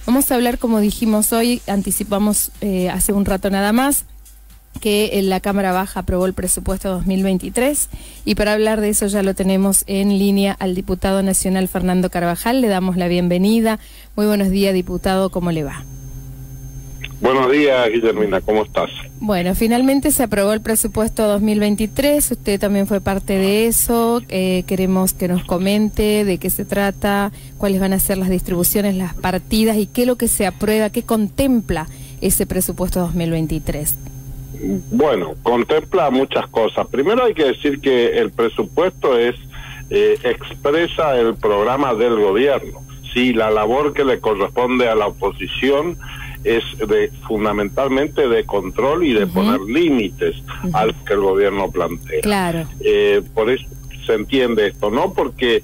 Vamos a hablar, como dijimos hoy, anticipamos hace un rato nada más, que la Cámara Baja aprobó el presupuesto 2023 y para hablar de eso ya lo tenemos en línea al diputado nacional Fernando Carvajal. Le damos la bienvenida. Muy buenos días, diputado, ¿cómo le va? Buenos días, Guillermina, ¿cómo estás? Bueno, finalmente se aprobó el presupuesto 2023, usted también fue parte de eso, queremos que nos comente de qué se trata, cuáles van a ser las distribuciones, las partidas y qué es lo que se aprueba, qué contempla ese presupuesto 2023. Bueno, contempla muchas cosas. Primero hay que decir que el presupuesto expresa el programa del gobierno. Sí, la labor que le corresponde a la oposición es fundamentalmente de control y de poner límites al que el gobierno plantea. Claro. Por eso se entiende esto, ¿no? Porque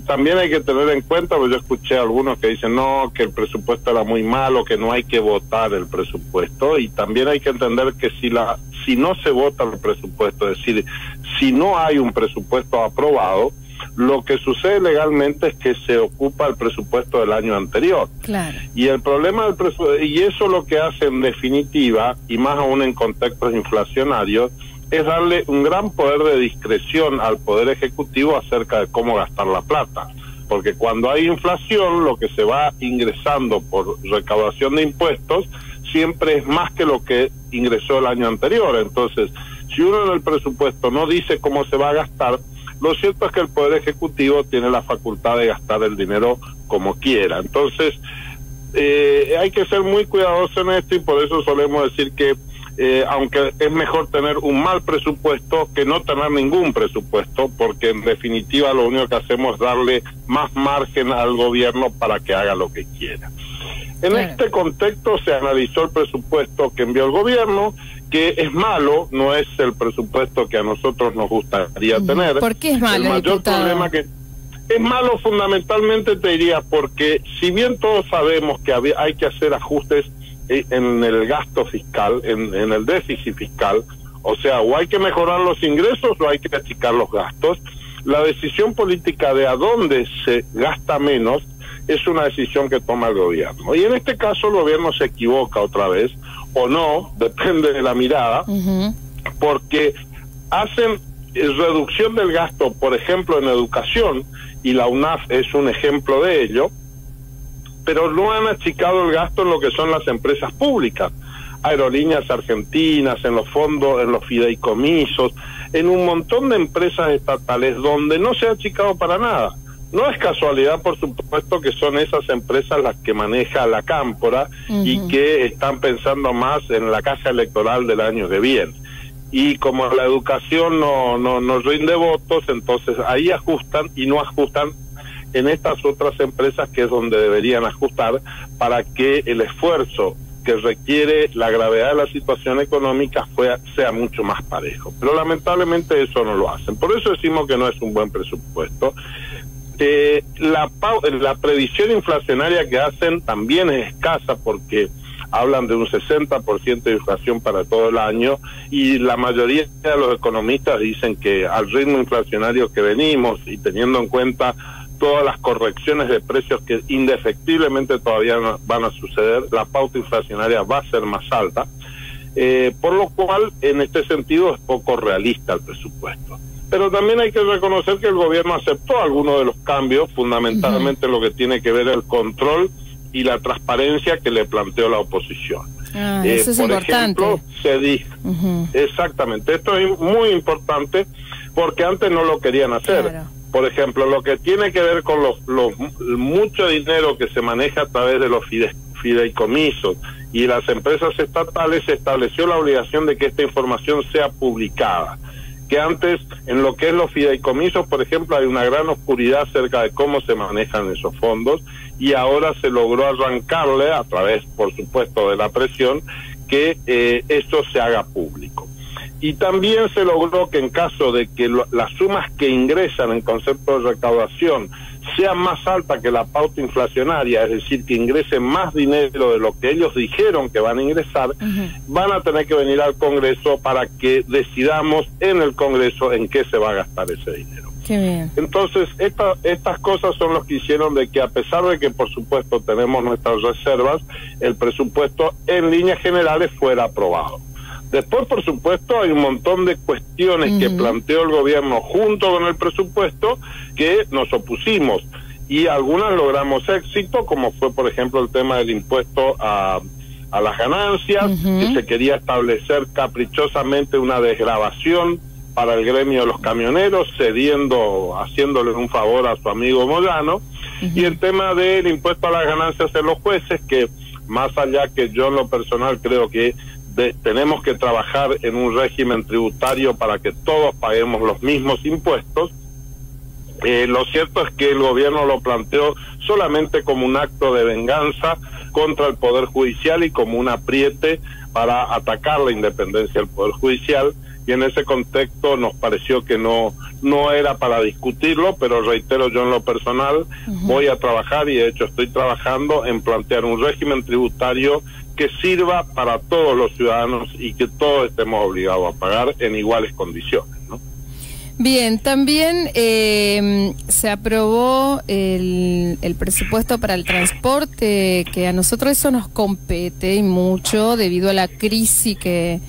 también hay que tener en cuenta, porque yo escuché a algunos que dicen no, que el presupuesto era muy malo, que no hay que votar el presupuesto, y también hay que entender que si no se vota el presupuesto, es decir, si no hay un presupuesto aprobado, lo que sucede legalmente es que se ocupa el presupuesto del año anterior. Claro. Y el problema del presupuesto, y eso lo que hace en definitiva, y más aún en contextos inflacionarios, es darle un gran poder de discreción al Poder Ejecutivo acerca de cómo gastar la plata. Porque cuando hay inflación, lo que se va ingresando por recaudación de impuestos siempre es más que lo que ingresó el año anterior. Entonces, si uno en el presupuesto no dice cómo se va a gastar, lo cierto es que el Poder Ejecutivo tiene la facultad de gastar el dinero como quiera. Entonces, hay que ser muy cuidadoso en esto y por eso solemos decir que aunque es mejor tener un mal presupuesto que no tener ningún presupuesto, porque en definitiva lo único que hacemos es darle más margen al gobierno para que haga lo que quiera. En este contexto se analizó el presupuesto que envió el gobierno, que es malo, no es el presupuesto que a nosotros nos gustaría tener. ¿Por qué es malo, el mayor diputado? Problema que es malo fundamentalmente, te diría, porque si bien todos sabemos que hay que hacer ajustes en el gasto fiscal, en el déficit fiscal, o sea, o hay que mejorar los ingresos o hay que achicar los gastos, la decisión política de a dónde se gasta menos es una decisión que toma el gobierno. Y en este caso el gobierno se equivoca otra vez, o no, depende de la mirada, porque hacen reducción del gasto, por ejemplo, en educación, y la UNAF es un ejemplo de ello, pero no han achicado el gasto en lo que son las empresas públicas, Aerolíneas Argentinas, en los fondos, en los fideicomisos, en un montón de empresas estatales donde no se ha achicado para nada. No es casualidad, por supuesto, que son esas empresas las que maneja la Cámpora y que están pensando más en la caja electoral del año que viene. Y como la educación no rinde votos, entonces ahí ajustan y no ajustan en estas otras empresas que es donde deberían ajustar para que el esfuerzo que requiere la gravedad de la situación económica sea mucho más parejo. Pero lamentablemente eso no lo hacen. Por eso decimos que no es un buen presupuesto. La previsión inflacionaria que hacen también es escasa porque hablan de un 60% de inflación para todo el año y la mayoría de los economistas dicen que al ritmo inflacionario que venimos y teniendo en cuenta todas las correcciones de precios que indefectiblemente todavía van a suceder, la pauta inflacionaria va a ser más alta, por lo cual en este sentido es poco realista el presupuesto. Pero también hay que reconocer que el gobierno aceptó algunos de los cambios, fundamentalmente lo que tiene que ver el control y la transparencia que le planteó la oposición. Eso es por importante. ejemplo, se dijo, exactamente, esto es muy importante porque antes no lo querían hacer. Claro. Por ejemplo, lo que tiene que ver con mucho dinero que se maneja a través de los fideicomisos y las empresas estatales, se estableció la obligación de que esta información sea publicada. Que antes, en lo que es los fideicomisos, por ejemplo, hay una gran oscuridad acerca de cómo se manejan esos fondos y ahora se logró arrancarle, a través, por supuesto, de la presión, que esto se haga público. Y también se logró que en caso de que las sumas que ingresan en concepto de recaudación sean más altas que la pauta inflacionaria, es decir, que ingresen más dinero de lo que ellos dijeron que van a ingresar, van a tener que venir al Congreso para que decidamos en el Congreso en qué se va a gastar ese dinero. Qué bien. Entonces, estas cosas son los que hicieron de que, a pesar de que, por supuesto, tenemos nuestras reservas, el presupuesto en líneas generales fuera aprobado. Después, por supuesto, hay un montón de cuestiones que planteó el gobierno junto con el presupuesto que nos opusimos, y algunas logramos éxito, como fue, por ejemplo, el tema del impuesto a las ganancias, que se quería establecer caprichosamente una desgravación para el gremio de los camioneros, haciéndole un favor a su amigo Moyano, y el tema del impuesto a las ganancias en los jueces, que más allá que yo en lo personal creo que tenemos que trabajar en un régimen tributario para que todos paguemos los mismos impuestos. Lo cierto es que el gobierno lo planteó solamente como un acto de venganza contra el Poder Judicial y como un apriete para atacar la independencia del Poder Judicial, y en ese contexto nos pareció que no era para discutirlo, pero reitero, yo en lo personal voy a trabajar, y de hecho estoy trabajando en plantear un régimen tributario que sirva para todos los ciudadanos y que todos estemos obligados a pagar en iguales condiciones, ¿no? Bien, también se aprobó el presupuesto para el transporte, que a nosotros eso nos compete y mucho debido a la crisis que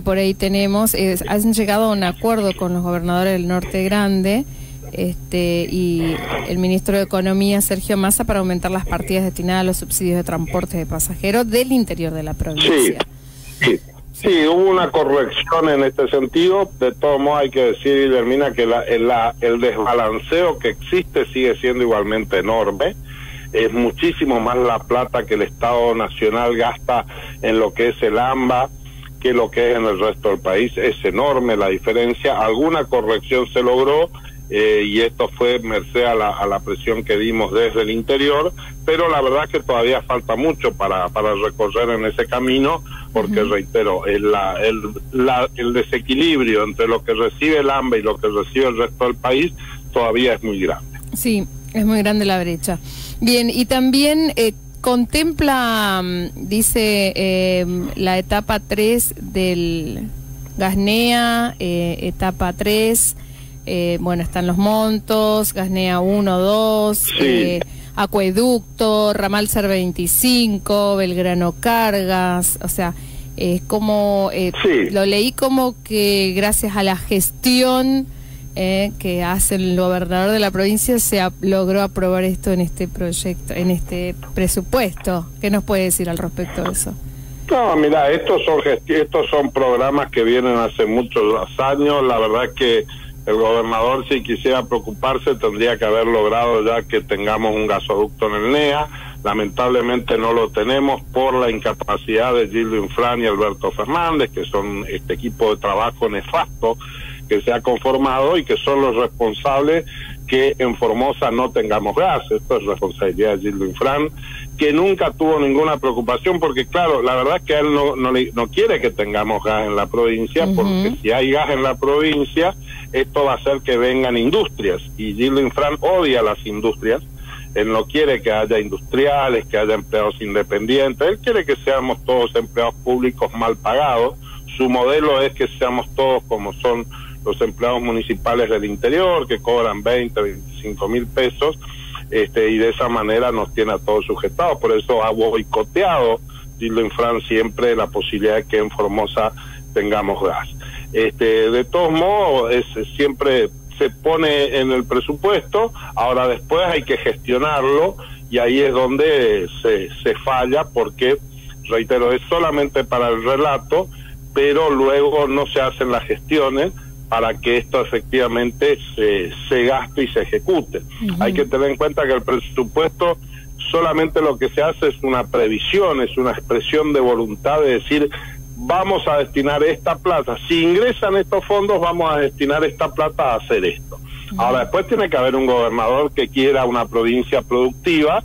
por ahí tenemos. Han llegado a un acuerdo con los gobernadores del Norte Grande y el ministro de Economía, Sergio Massa, para aumentar las partidas destinadas a los subsidios de transporte de pasajeros del interior de la provincia. Sí, hubo una corrección en este sentido. De todos modos hay que decir, Guillermina, que el desbalanceo que existe sigue siendo igualmente enorme. Es muchísimo más la plata que el Estado Nacional gasta en lo que es el AMBA que lo que es en el resto del país. Es enorme la diferencia. Alguna corrección se logró, y esto fue merced a la presión que dimos desde el interior, pero la verdad que todavía falta mucho para recorrer en ese camino, porque reitero, el desequilibrio entre lo que recibe el AMBA y lo que recibe el resto del país todavía es muy grande. Sí, es muy grande la brecha. Bien, y también contempla, dice, la etapa 3 del Gasnea, etapa 3, bueno, están los montos, Gasnea 1, 2, acueducto, ramal Ser 25, Belgrano Cargas, o sea, como lo leí como que gracias a la gestión que hace el gobernador de la provincia se logró aprobar esto en este proyecto, en este presupuesto. ¿Qué nos puede decir al respecto de eso? No, mira, estos son programas que vienen hace muchos años. La verdad es que el gobernador, si quisiera preocuparse, tendría que haber logrado ya que tengamos un gasoducto en el NEA. Lamentablemente no lo tenemos por la incapacidad de Gildo Infran y Alberto Fernández, que son este equipo de trabajo nefasto que se ha conformado y que son los responsables que en Formosa no tengamos gas. Esto es responsabilidad de Gildo Infran, que nunca tuvo ninguna preocupación, porque claro, la verdad es que él no quiere que tengamos gas en la provincia, porque si hay gas en la provincia, esto va a hacer que vengan industrias, y Gildo Infran odia las industrias. Él no quiere que haya industriales, que haya empleados independientes. Él quiere que seamos todos empleados públicos mal pagados. Su modelo es que seamos todos como son los empleados municipales del interior, que cobran 20, 25 mil pesos, y de esa manera nos tiene a todos sujetados. Por eso ha boicoteado Gildo Infran siempre la posibilidad de que en Formosa tengamos gas. De todos modos, siempre se pone en el presupuesto. Ahora después hay que gestionarlo, y ahí es donde se falla, porque, reitero, es solamente para el relato, pero luego no se hacen las gestiones para que esto efectivamente se gaste y se ejecute. Hay que tener en cuenta que el presupuesto solamente lo que se hace es una previsión, es una expresión de voluntad de decir, vamos a destinar esta plata, si ingresan estos fondos vamos a destinar esta plata a hacer esto. Ahora después tiene que haber un gobernador que quiera una provincia productiva,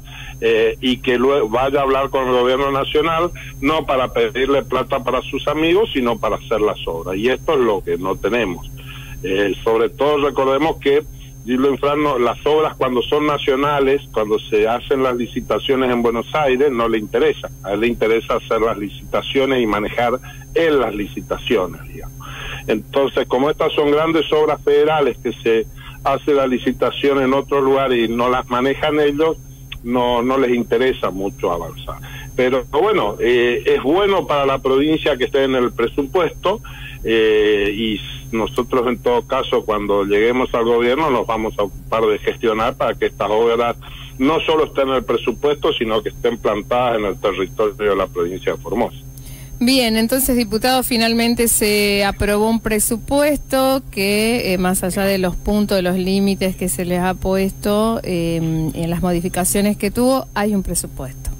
y que luego vaya a hablar con el gobierno nacional, no para pedirle plata para sus amigos, sino para hacer las obras, y esto es lo que no tenemos. Sobre todo recordemos que Gildo Infran, las obras cuando son nacionales, cuando se hacen las licitaciones en Buenos Aires, no le interesa. A él le interesa hacer las licitaciones y manejar en las licitaciones, digamos. Entonces, como estas son grandes obras federales que se hace la licitación en otro lugar y no las manejan ellos, no les interesa mucho avanzar. Pero bueno, es bueno para la provincia que esté en el presupuesto, y nosotros en todo caso cuando lleguemos al gobierno nos vamos a ocupar de gestionar para que estas obras no solo estén en el presupuesto, sino que estén plantadas en el territorio de la provincia de Formosa. Bien, entonces, diputado, finalmente se aprobó un presupuesto que, más allá de los puntos, de los límites que se les ha puesto en las modificaciones que tuvo, hay un presupuesto.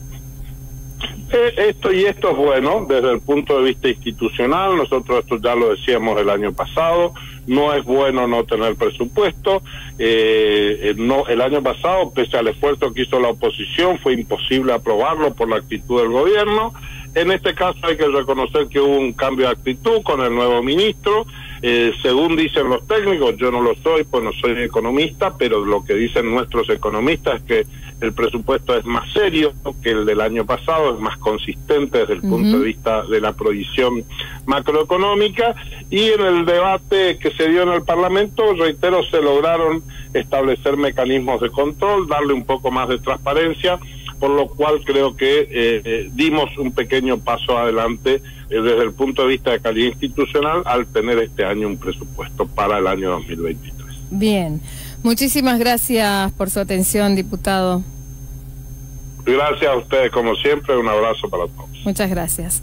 Esto es bueno desde el punto de vista institucional. Nosotros esto ya lo decíamos el año pasado, no es bueno no tener presupuesto. El año pasado, pese al esfuerzo que hizo la oposición, fue imposible aprobarlo por la actitud del gobierno. En este caso hay que reconocer que hubo un cambio de actitud con el nuevo ministro. Según dicen los técnicos, yo no lo soy, pues no soy economista, pero lo que dicen nuestros economistas es que el presupuesto es más serio que el del año pasado, es más consistente desde el punto de vista de la proyección macroeconómica, y en el debate que se dio en el Parlamento, reitero, se lograron establecer mecanismos de control, darle un poco más de transparencia, por lo cual creo que dimos un pequeño paso adelante desde el punto de vista de calidad institucional al tener este año un presupuesto para el año 2023. Bien, muchísimas gracias por su atención, diputado. Gracias a ustedes como siempre, un abrazo para todos. Muchas gracias.